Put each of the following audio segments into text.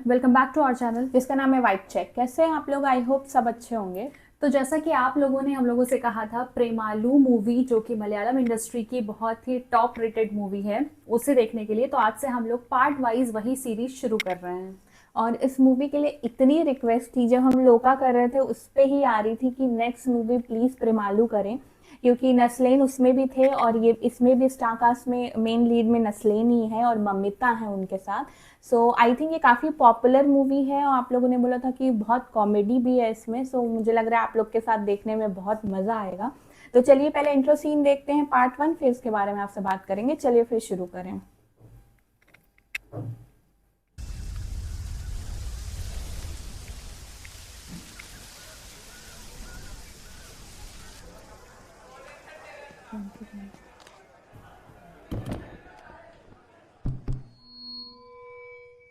Welcome back to our channel जिसका नाम है वाइट चेक। कैसे हैं आप लोग? आई होप सब अच्छे होंगे। तो जैसा कि आप लोगों ने हम लोगों से कहा था, प्रेमालू मूवी जो कि मलयालम इंडस्ट्री की बहुत ही टॉप रेटेड मूवी है, उसे देखने के लिए तो आज से हम लोग पार्ट वाइज वही सीरीज शुरू कर रहे हैं। और इस मूवी के लिए इतनी रिक्वेस्ट थी, जब हम लोका कर रहे थे उस पे ही आ रही थी कि नेक्स्ट मूवी प्लीज़ प्रेमालू करें, क्योंकि नस्लेन उसमें भी थे और ये इसमें भी स्टार कास्ट में मेन लीड में नस्लेन ही है और ममिता है उनके साथ। सो आई थिंक ये काफ़ी पॉपुलर मूवी है और आप लोगों ने बोला था कि बहुत कॉमेडी भी है इसमें। सो मुझे लग रहा है आप लोग के साथ देखने में बहुत मज़ा आएगा। तो चलिए पहले इंट्रो सीन देखते हैं पार्ट 1, फिर इसके बारे में आपसे बात करेंगे। चलिए फिर शुरू करें।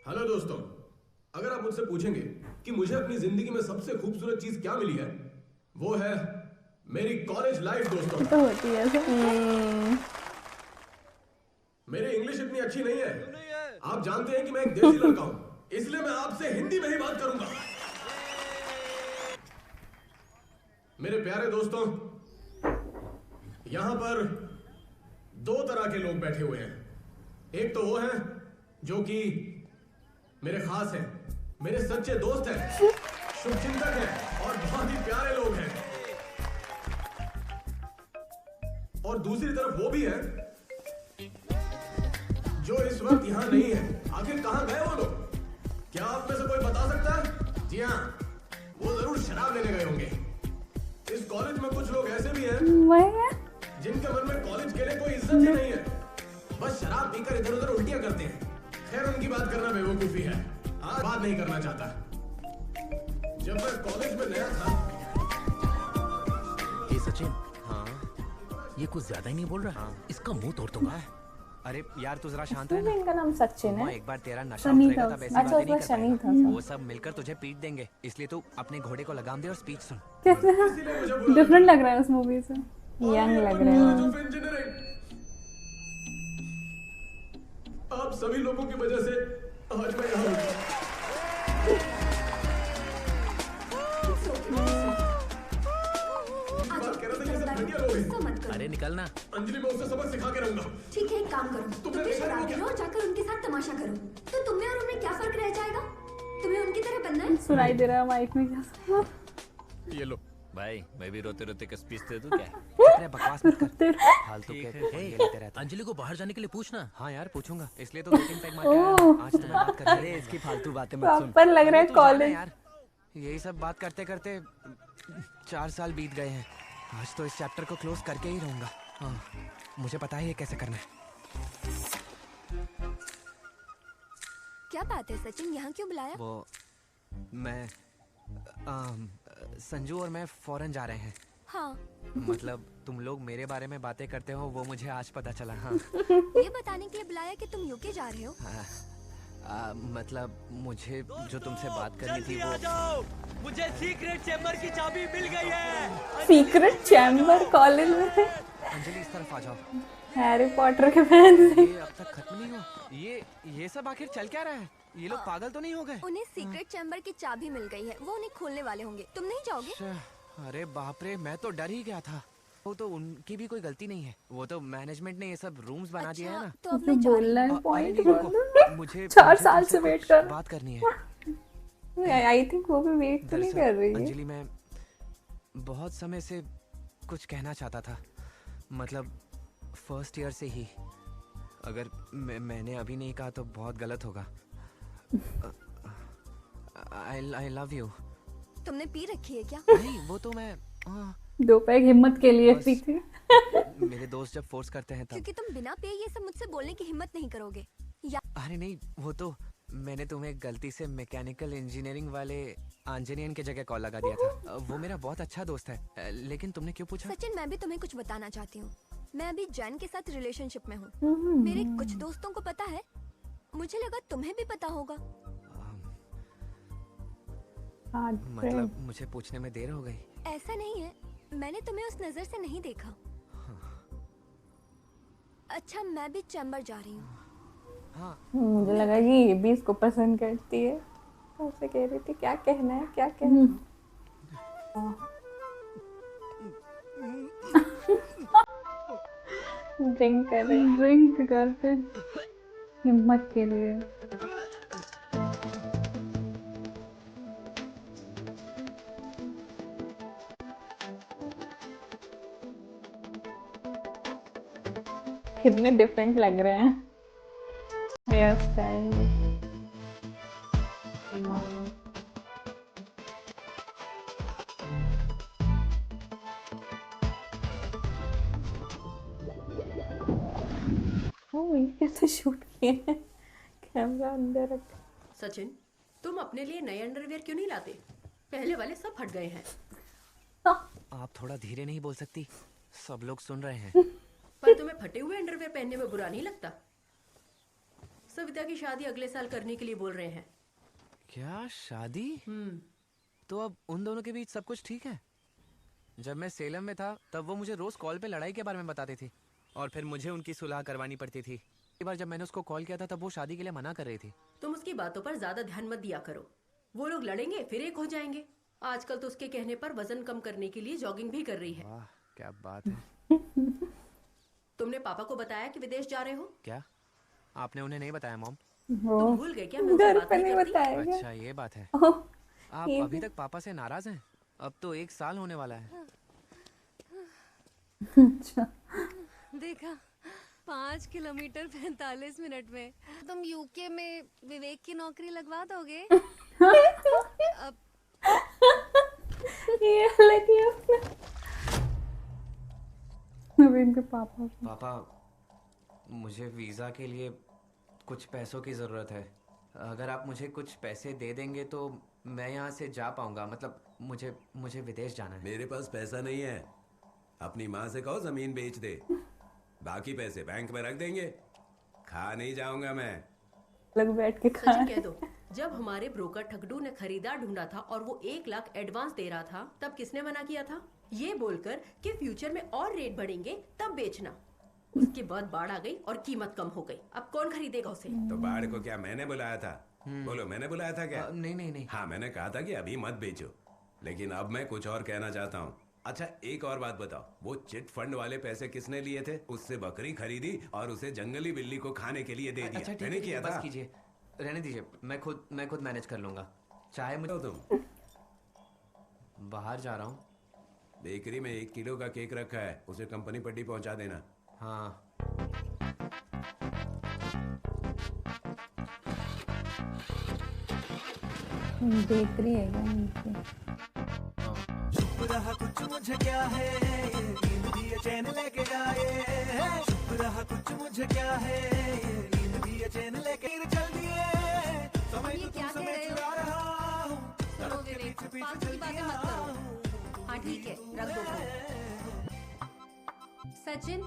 हेलो दोस्तों, अगर आप मुझसे पूछेंगे कि मुझे अपनी जिंदगी में सबसे खूबसूरत चीज क्या मिली है, वो है मेरी कॉलेज लाइफ दोस्तों। तो होती है ऐसे। मेरी इंग्लिश इतनी अच्छी नहीं है। आप जानते हैं कि मैं एक देसी लड़का हूं, इसलिए मैं आपसे हिंदी में ही बात करूंगा। मेरे प्यारे दोस्तों, यहां पर दो तरह के लोग बैठे हुए हैं। एक तो वो हैं जो कि मेरे खास हैं, मेरे सच्चे दोस्त हैं, शुभचिंतक हैं और बहुत ही प्यारे लोग हैं। और दूसरी तरफ वो भी हैं जो इस वक्त यहां नहीं है। आखिर कहां गए वो लोग? क्या आप में से कोई बता सकता है? जी हाँ, वो जरूर शराब लेने गए होंगे। इस कॉलेज में कुछ लोग ऐसे भी हैं जिनके मन में कॉलेज के लिए कोई इज्जत ही नहीं है, बस शराब पीकर इधर उधर उल्टियां करते हैं। खैर, उनकी बात करना बेवकूफी है, आज बात नहीं करना चाहता। जब मैं कॉलेज में नया था। ये सचिन, हाँ ये कुछ ज्यादा ही नहीं बोल रहा। हाँ। इसका मुंह तोड़ दूंगा। अरे यार तू जरा शांत रहना। इनका नाम सचिन है। एक बार तेरा नशा शनि उतरेगा था तब ऐसी अच्छा, बातें नहीं उसका कर शनि पाएगा। था। वो सब मिलकर तुझे पीट देंगे, इसलिए तू अपने घोड़े को लगाम दे और स्पीच सुन। डिफरेंट लग रहा है उस मूवी से, यंग लग रहा है। इंजीनियरिंग, आप सभी लोगों की वजह से आज मैं यहाँ हूँ। बात कर रहा था, ये सब घटिया लोग हैं। अरे निकलना। अंजलि, मैं उससे सबक सिखा के रहूंगा। ठीक है, एक काम करो, तुमने तुम भी देखा शराब क्या? पियो और जाकर उनके साथ तमाशा करो। तो तुम्हें और उनमें क्या फर्क रह जाएगा? तुम्हें उनकी तरह बनना है। सुनाई दे रहा है माइक में क्या? ये लो भाई, मैं भी रोते रोते का स्पीच दे दूं क्या? अरे बकवास मत कर, फालतू के पंगे लेते रहता है। अंजलि को बाहर जाने के लिए पूछना। हाँ यार पूछूंगा, इसलिए तो 2-3 पैग मार के आया हूँ। आज तो मैं बात कर। अरे इसकी फालतू बातें मत सुन। प्रॉपर लग रहा है तू जाना कॉलेज। यार, यही सब बात करते करते 4 साल बीत गए हैं। आज तो इस चैप्टर को क्लोज करके ही रहूंगा। हाँ, मुझे पता है ये कैसे करना है। क्या बात है सचिन, यहाँ क्यों बुलाया? वो मैं संजू और मैं फॉरेन जा रहे हैं। हाँ, मतलब तुम लोग मेरे बारे में बातें करते हो, वो मुझे आज पता चला। हाँ ये बताने के लिए बुलाया कि तुम यूके जा रहे हो। मतलब मुझे जो तुमसे बात करनी थी वो। मुझे सीक्रेट चैम्बर की चाबी मिल गई है। सीक्रेट चैम्बर कॉलेज में? अंजलि इस तरफ आ जाओ। हैरी पॉटर के फैन से। ये अब तक खत्म नहीं हुआ। ये सब आखिर चल क्या रहा है? ये लोग पागल तो नहीं हो गए? उन्हें सीक्रेट चैम्बर की चाबी मिल गई है, वो उन्हें खोलने वाले होंगे। तुम नहीं जाओगे? अच्छा, अरे बाप रे, मैं तो डर ही गया था। वो तो उनकी भी कोई गलती नहीं है, वो तो मैनेजमेंट ने ये सब रूम्स बना दिया है ना। तो अब मैं जा रही बोलना हूँ। है अरे पॉइंट नहीं, रुको, मुझे 4 साल तुमसे से वेट कुछ कर। बात करनी है। आई थिंक वो भी वेट तो नहीं दरअसल, कर रही है। अंजलि, मैं बहुत समय से कुछ कहना चाहता था। मतलब फर्स्ट ईयर से ही। अगर मैंने अभी नहीं कहा तो बहुत गलत होगा। I love you. तुमने पी रखी है क्या? नहीं, वो तो मैं 2 पैग हिम्मत के लिए बस। पी थी। मेरे दोस्त जब फोर्स करते हैं तब। क्योंकि तुम बिना पिए ये सब मुझसे बोलने की हिम्मत नहीं करोगे। या अरे नहीं, वो तो मैंने तुम्हें गलती से मैकेनिकल इंजीनियरिंग वाले आंजनियन की जगह कॉल लगा दिया था। वो मेरा बहुत अच्छा दोस्त है। लेकिन तुमने क्यों पूछा? सचिन, मैं भी तुम्हें कुछ बताना चाहती हूँ। मैं अभी जैन के साथ रिलेशनशिप में हूँ। मेरे कुछ दोस्तों को पता है, मुझे लगा तुम्हें भी पता होगा। मतलब मुझे पूछने में देर हो गई। ऐसा नहीं है, मैंने तुम्हें उस नजर से नहीं देखा। अच्छा, मैं भी चैम्बर जा रही हूँ। हाँ, मुझे लगा कि ये भी इसको पसंद करती है। ऐसे कह रही थी, क्या कहना है, क्या कहना है? ड्रिंक कर रहे हैं। ड्रिंक करते हिम्मत के लिए। कितने डिफरेंट लग रहे हैं हेयर स्टाइल। ये कैसे शूट किए हैं? कैमरा अंदर रख। सचिन, तुम अपने लिए नए अंडरवियर क्यों नहीं लाते? पहले वाले सब फट गए हैं। आप थोड़ा धीरे नहीं बोल सकती? सब लोग सुन रहे हैं। पर तुम्हें फटे हुए अंडरवियर पहनने में बुरा नहीं लगता? सविता की शादी अगले साल करने के लिए बोल रहे हैं। क्या शादी? तो अब उन दोनों के बीच सब कुछ ठीक है? जब मैं सेलम में था तब वो मुझे रोज कॉल पे लड़ाई के बारे में बताती थी और फिर मुझे उनकी सुलह करवानी पड़ती थी। एक बार जब मैंने उसको कॉल किया था तब वो शादी के लिए मना कर रही थी। तुम उसकी बातों पर ज्यादा ध्यान मत दिया करो। वो लोग लड़ेंगे फिर एक हो जाएंगे। आजकल तो उसके कहने पर वजन कम करने के लिए जॉगिंग भी कर रही है। वाह, क्या बात है। तुमने पापा को बताया कि विदेश जा रहे हो? क्या आपने उन्हें नहीं बताया मॉम? तुम भूल गए क्या? मैं उनसे घर बात पे नहीं नहीं करती? बताया क्या? अच्छा ये बात है। ओह, आप ये अभी भी- तक पापा से नाराज हैं? अब तो 1 साल होने वाला है। अच्छा देखा 5 किलोमीटर 45 मिनट में तुम यूके में विवेक की नौकरी लगवा दोगे। अब ये अलग ही अपना। अभी इनके पापा पापा, मुझे वीज़ा के लिए कुछ पैसों की ज़रूरत है। अगर आप मुझे कुछ पैसे दे देंगे तो मैं यहाँ से जा पाऊँगा। मतलब मुझे विदेश जाना है। मेरे पास पैसा नहीं है। अपनी माँ से कहो जमीन बेच दे, बाकी पैसे बैंक में रख देंगे। खा नहीं जाऊंगा मैं। लोग बैठ के खा सचिन कह दो, जब हमारे ब्रोकर ठगडू ने खरीदार ढूंढा था और वो 1 लाख एडवांस दे रहा था तब किसने मना किया था? ये बोलकर कि फ्यूचर में और रेट बढ़ेंगे तब बेचना। उसके बाद बाढ़ आ गई और कीमत कम हो गई। अब कौन खरीदेगा उसे? तो बाढ़ को क्या मैंने बुलाया था? बोलो, मैंने बुलाया था क्या? नहीं। हाँ, मैंने कहा था कि अभी मत बेचो। लेकिन अब मैं कुछ और कहना चाहता हूँ। अच्छा, एक और बात बताओ, वो चिट फंड वाले पैसे किसने लिए थे? उससे बकरी खरीदी और उसे जंगली बिल्ली को खाने के लिए दे दिया। अच्छा ठीक मैंने है, किया बस था। कीजिए, रहने दीजिए। मैं खुद मैनेज कर लूँगा। चाहे मुझे तुम बाहर जा रहा हूँ। बेकरी में 1 किलो का केक रखा है, उसे कंपनी पट्टी पहुंचा देना। हाँ बेकरी है क्या इनकी? चुप रहा कुछ मुझे क्या है, नींद भी ये चैन लेके जाए। चुप रहा कुछ मुझे क्या है, नींद भी ये चैन लेके चल दिए। समय ये तो क्या तुम कह समय रहे हो? चुरा रहा हूँ। सुनो विवेक, फालतू की बातें मत करो। हाँ ठीक है, रख दो फोन। सचिन,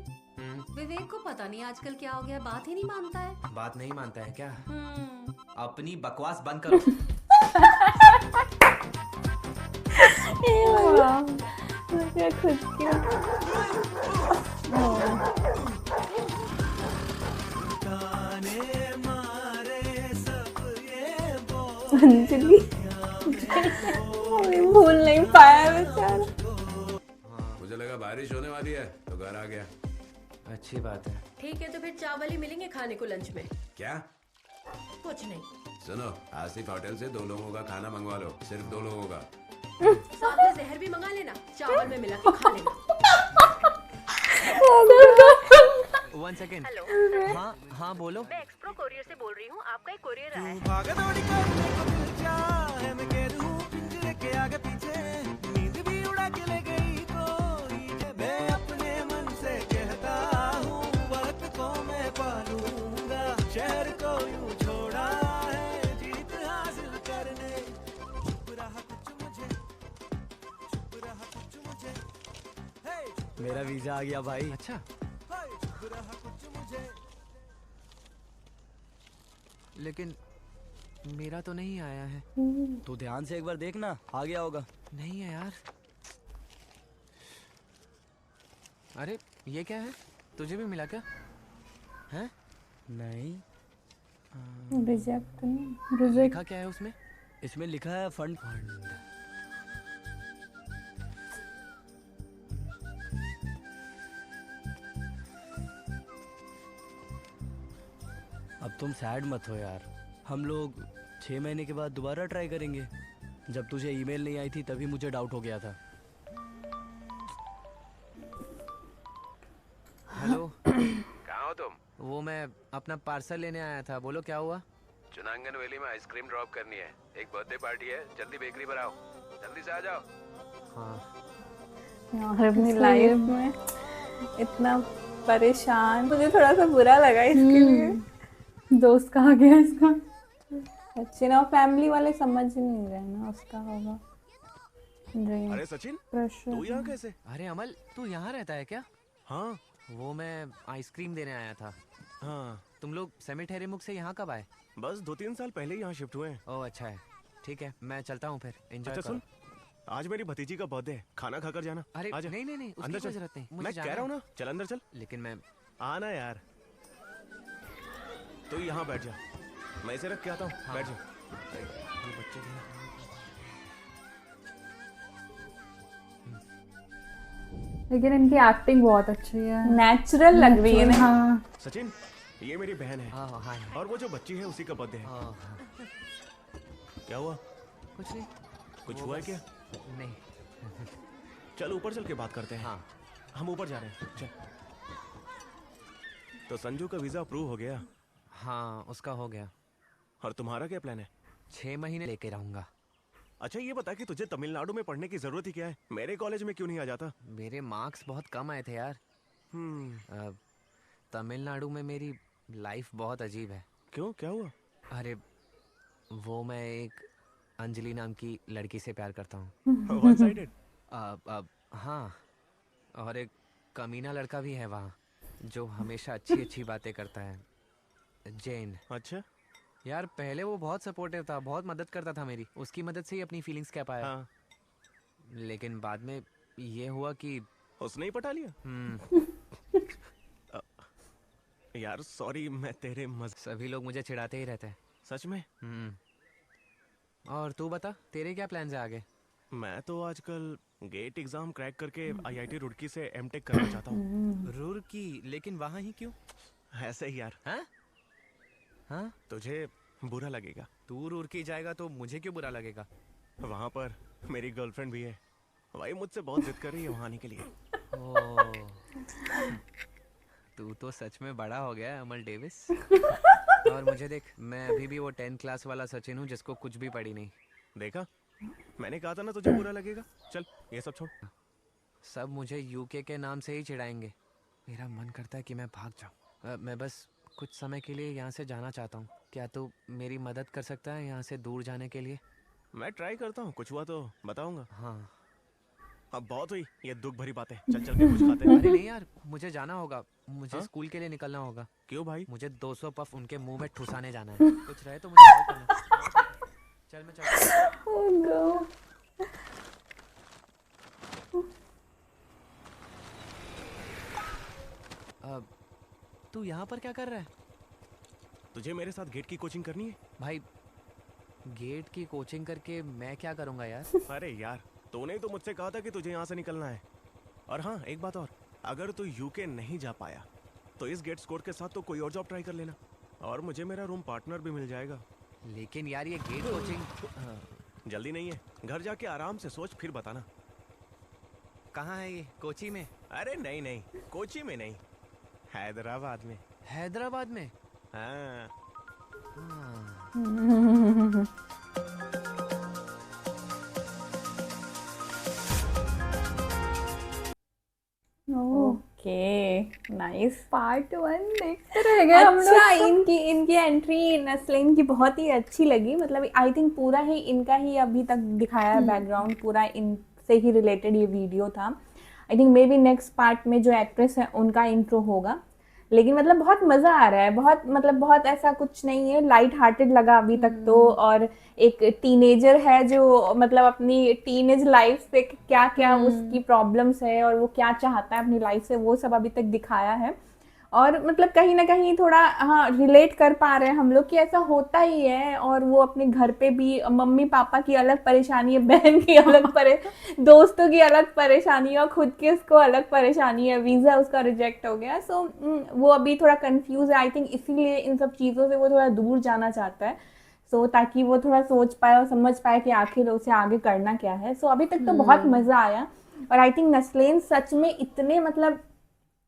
विवेक को पता नहीं आजकल क्या हो गया, बात ही नहीं मानता है। बात नहीं मानता है क्या? हम्म, अपनी बकवास बंद करो। वाह, मुझे खुद की ताने मारे सब ये अंजलि अभी भूल नहीं पाया बेचारा। मुझे लगा बारिश होने वाली है तो घर आ गया। अच्छी बात है। ठीक है, तो फिर चावल ही मिलेंगे खाने को लंच में। क्या? कुछ नहीं। सुनो, आसिफ होटल से 2 लोगों का खाना मंगवा लो, सिर्फ 2 लोगों का। साथ में जहर भी मंगा लेना, चावल में मिला के खा लेना। 1 सेकेंड। हाँ बोलो। मैं एक्सप्रो कोरियर से बोल रही हूँ, आपका एक कोरियर आया है। भागा दौड़ी करने को दिल चाहे, मैं कह दूं पिंजरे के आगे पीछे। नींद भी उड़ा के ले गई कोई, मैं अपने मन से कहता हूँ वक्त को मैं पालूंगा। शहर को यूं छोड़ा है जीत हासिल करने। चुप रहा कुछ मुझे, चुप रहा कुछ मुझे। हे, मेरा वीजा आ गया भाई। अच्छा, हे, चुप रहा कुछ मुझे। लेकिन मेरा तो नहीं आया है। तू ध्यान से एक बार देखना, आ गया होगा। नहीं है यार। अरे ये क्या है? तुझे भी मिला क्या? हैं? नहीं। रिजेक्ट नहीं, रिजेक्ट लिखा क्या है उसमें? इसमें लिखा है फंड। अब तुम सैड मत हो यार, हम लोग 6 महीने के बाद दोबारा ट्राई करेंगे। जब तुझे ईमेल नहीं आई थी तभी मुझे डाउट हो गया था। हेलो। कहाँ हो तुम? वो मैं अपना पार्सल लेने आया था, बोलो क्या हुआ? चुनांगन वैली में आइसक्रीम ड्रॉप करनी है, एक बर्थडे पार्टी है, जल्दी बेकरी पर आओ, जल्दी से आ जाओ। हाँ यार अपनी लाइफ में इतना परेशान, मुझे थोड़ा सा बुरा लगा इसके लिए। दोस्त कहाँ गया इसका? अच्छे ना, फैमिली वाले समझ ही नहीं रहे ना, उसका होगा ड्रीम अरे सचिन, प्रेशर। तू यहाँ कैसे? अरे अमल, तू यहाँ रहता है क्या? हाँ वो मैं आइसक्रीम देने आया था। हाँ, तुम लोग सेमेटेरी मुख से यहाँ कब आए? बस 2-3 साल पहले ही यहाँ शिफ्ट हुए हैं। ओह अच्छा है, ठीक है मैं चलता हूँ फिर। एंजॉय अच्छा सुन, करो। आज मेरी भतीजी का बर्थडे है, खाना खाकर जाना। अरे आजा। नहीं नहीं नहीं, उसकी अंदर कोई चल। जरूरत नहीं, मुझे मैं जाना कह रहा हूँ है। ना, चल अंदर चल। लेकिन मैं आना यार। तू यहाँ बैठ जा, मैं इसे रख के आता हूँ। हाँ। बैठ जा। ये बच्चे भी- लेकिन इनकी एक्टिंग बहुत अच्छी है, नेचुरल लग रही है ना। हाँ। सचिन, ये मेरी बहन है, हाँ हाँ और वो जो बच्ची है उसी का बर्थडे है। हाँ क्या हुआ? कुछ नहीं। कुछ वो हुआ है बस- क्या? नहीं। चल ऊपर चल के बात करते हैं। हाँ हम ऊपर जा रहे हैं, चल। तो संजू का वीजा अप्रूव हो गया, हाँ उसका हो गया। और तुम्हारा क्या प्लान है? 6 महीने लेके रहूंगा। अच्छा ये बता कि तुझे तमिलनाडु में पढ़ने की जरूरत ही क्या है? मेरे कॉलेज में क्यों नहीं आ जाता? मेरे मार्क्स बहुत कम आए थे यार। तमिलनाडु में मेरी लाइफ बहुत अजीब है। क्यों, क्या हुआ? अरे वो मैं एक अंजलि नाम की लड़की से प्यार करता हूँ। One sided? हाँ, और एक कमीना लड़का भी है वहाँ जो हमेशा अच्छी अच्छी बातें करता है, जैन। अच्छा। यार पहले वो बहुत सपोर्टिव था, बहुत मदद करता था मेरी, उसकी मदद से ही अपनी फीलिंग्स कह पाया। हाँ, लेकिन बाद में ये हुआ कि उसने ही पटा लिया। यार सॉरी, मैं तेरे सभी लोग मुझे चिढ़ाते ही रहते हैं। सच में? और तू बता, तेरे क्या प्लान्स है आगे? मैं तो आजकल गेट एग्जाम क्रैक करके आईआईटी रुड़की से एमटेक करना चाहता हूँ। रुड़की? लेकिन वहाँ ही क्यों? ऐसे ही यार। हाँ हाँ, तुझे बुरा लगेगा। तू रुड़की जाएगा तो मुझे क्यों बुरा लगेगा? वहाँ पर मेरी गर्लफ्रेंड भी है, वही मुझसे बहुत जिद कर रही है वहाँ आने के लिए। ओह, तू तो सच में बड़ा हो गया है अमल डेविस। और मुझे देख, मैं अभी भी वो 10th क्लास वाला सचिन हूँ जिसको कुछ भी पड़ी नहीं। देखा, मैंने कहा था ना तुझे बुरा लगेगा। चल ये सब छोड़। सब मुझे यूके के नाम से ही चिढ़ाएंगे। मेरा मन करता है कि मैं भाग जाऊँ। मैं बस कुछ समय के लिए यहाँ से जाना चाहता हूँ। क्या तू मेरी मदद कर सकता है यहाँ से दूर जाने के लिए? मैं ट्राई करता हूँ, कुछ हुआ तो बताऊंगा। हाँ। अब बहुत हुई ये दुख भरी बातें, चल चल के कुछ खाते हैं। अरे नहीं यार, मुझे जाना होगा, मुझे हाँ? स्कूल के लिए निकलना होगा। क्यों भाई? मुझे 200 पफ उनके मुंह में ठुसाने जाना है। कुछ रहे तो मुझे कॉल करना। चल मैं चलता हूँ। तू यहाँ पर क्या कर रहा है? तुझे मेरे साथ गेट की कोचिंग करनी है? भाई गेट की कोचिंग करके मैं क्या करूँगा यार? अरे यार, तूने ही तो मुझसे कहा था कि तुझे यहाँ से निकलना है। और हाँ, एक बात और, अगर तू यूके नहीं जा पाया तो इस गेट स्कोर के साथ तो कोई और जॉब ट्राई कर लेना, और मुझे मेरा रूम पार्टनर भी मिल जाएगा। लेकिन यार ये गेट कोचिंग जल्दी नहीं है, घर जाके आराम से सोच फिर बताना। कहाँ है? ये कोची में? अरे नहीं नहीं, कोची में नहीं, हैदराबाद में। हैदराबाद में? हाँ। Okay nice. पार्ट 1 देखते रह गए हम लोग। अच्छा, इनकी एंट्री नस्लीन की बहुत ही अच्छी लगी। मतलब आई थिंक पूरा ही इनका ही अभी तक दिखाया है बैकग्राउंड, पूरा इनसे ही रिलेटेड ये वीडियो था। I think may be next part में जो एक्ट्रेस है उनका इंट्रो होगा। लेकिन मतलब बहुत मज़ा आ रहा है, बहुत मतलब बहुत ऐसा कुछ नहीं है, लाइट हार्टेड लगा अभी तक तो। और एक टीनेजर है जो मतलब अपनी टीनेज लाइफ से क्या क्या उसकी प्रॉब्लम्स है और वो क्या चाहता है अपनी लाइफ से, वो सब अभी तक दिखाया है। और मतलब कहीं ना कहीं थोड़ा हाँ रिलेट कर पा रहे हैं हम लोग कि ऐसा होता ही है। और वो अपने घर पे भी मम्मी पापा की अलग परेशानी है, बहन की अलग दोस्तों की अलग परेशानी है, और खुद की उसको अलग परेशानी है, वीज़ा उसका रिजेक्ट हो गया। सो वो अभी थोड़ा कंफ्यूज है, आई थिंक इसीलिए इन सब चीज़ों से वो थोड़ा दूर जाना चाहता है। सो ताकि वो थोड़ा सोच पाए और समझ पाए कि आखिर उसे आगे करना क्या है। सो अभी तक तो बहुत मज़ा आया। और आई थिंक नस्लेन सच में इतने मतलब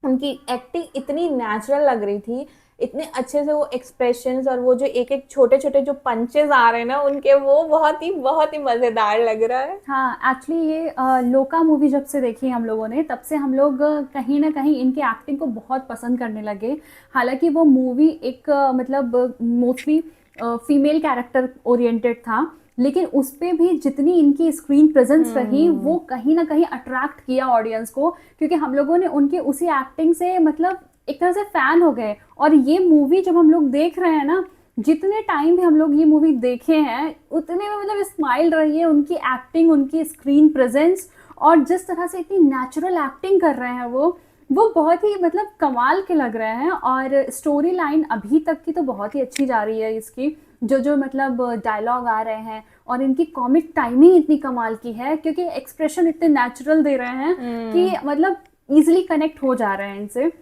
उनकी एक्टिंग इतनी नेचुरल लग रही थी, इतने अच्छे से वो एक्सप्रेशंस और वो जो एक एक छोटे छोटे जो पंचेस आ रहे हैं ना उनके, वो बहुत ही मज़ेदार लग रहा है। हाँ, एक्चुअली ये लोका मूवी जब से देखी हम लोगों ने, तब से हम लोग कहीं ना कहीं इनकी एक्टिंग को बहुत पसंद करने लगे। हालांकि वो मूवी एक मतलब मोस्टली फीमेल कैरेक्टर ओरिएंटेड था, लेकिन उस पे भी जितनी इनकी स्क्रीन प्रेजेंस रही वो कहीं ना कहीं अट्रैक्ट किया ऑडियंस को, क्योंकि हम लोगों ने उनके उसी एक्टिंग से मतलब एक तरह से फैन हो गए। और ये मूवी जब हम लोग देख रहे हैं ना, जितने टाइम भी हम लोग ये मूवी देखे हैं उतने में मतलब स्माइल रही है उनकी एक्टिंग, उनकी स्क्रीन प्रेजेंस, और जिस तरह से इतनी नेचुरल एक्टिंग कर रहे हैं वो बहुत ही मतलब कमाल के लग रहे हैं। और स्टोरी लाइन अभी तक की तो बहुत ही अच्छी जा रही है इसकी, जो मतलब डायलॉग आ रहे हैं, और इनकी कॉमिक टाइमिंग इतनी कमाल की है, क्योंकि एक्सप्रेशन इतने नेचुरल दे रहे हैं कि मतलब इजीली कनेक्ट हो जा रहे हैं इनसे।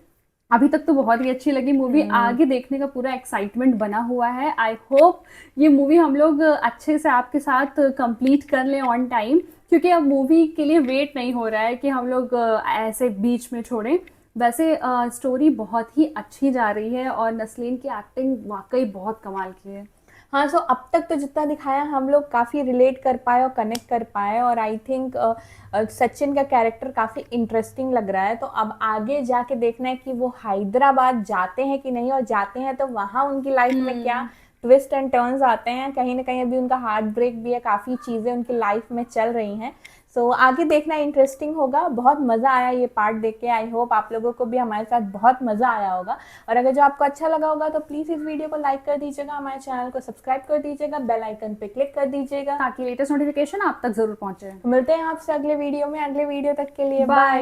अभी तक तो बहुत ही अच्छी लगी मूवी, आगे देखने का पूरा एक्साइटमेंट बना हुआ है। आई होप ये मूवी हम लोग अच्छे से आपके साथ कंप्लीट कर लें ऑन टाइम, क्योंकि अब मूवी के लिए वेट नहीं हो रहा है कि हम लोग ऐसे बीच में छोड़ें। वैसे स्टोरी बहुत ही अच्छी जा रही है और नस्लीन की एक्टिंग वाकई बहुत कमाल की है। हाँ, सो अब तक तो जितना दिखाया हम लोग काफ़ी रिलेट कर पाए और कनेक्ट कर पाए, और आई थिंक सचिन का कैरेक्टर काफ़ी इंटरेस्टिंग लग रहा है। तो अब आगे जाके देखना है कि वो हैदराबाद जाते हैं कि नहीं, और जाते हैं तो वहाँ उनकी लाइफ में क्या ट्विस्ट एंड टर्न्स आते हैं। कहीं ना कहीं अभी उनका हार्ट ब्रेक भी है, काफ़ी चीज़ें उनकी लाइफ में चल रही हैं। सो आगे देखना इंटरेस्टिंग होगा। बहुत मज़ा आया ये पार्ट देख के। आई होप आप लोगों को भी हमारे साथ बहुत मज़ा आया होगा। और अगर जो आपको अच्छा लगा होगा तो प्लीज़ इस वीडियो को लाइक कर दीजिएगा, हमारे चैनल को सब्सक्राइब कर दीजिएगा, बेल आइकन पे क्लिक कर दीजिएगा ताकि लेटेस्ट नोटिफिकेशन आप तक जरूर पहुंचे। मिलते हैं आपसे अगले वीडियो में। अगले वीडियो तक के लिए बाय।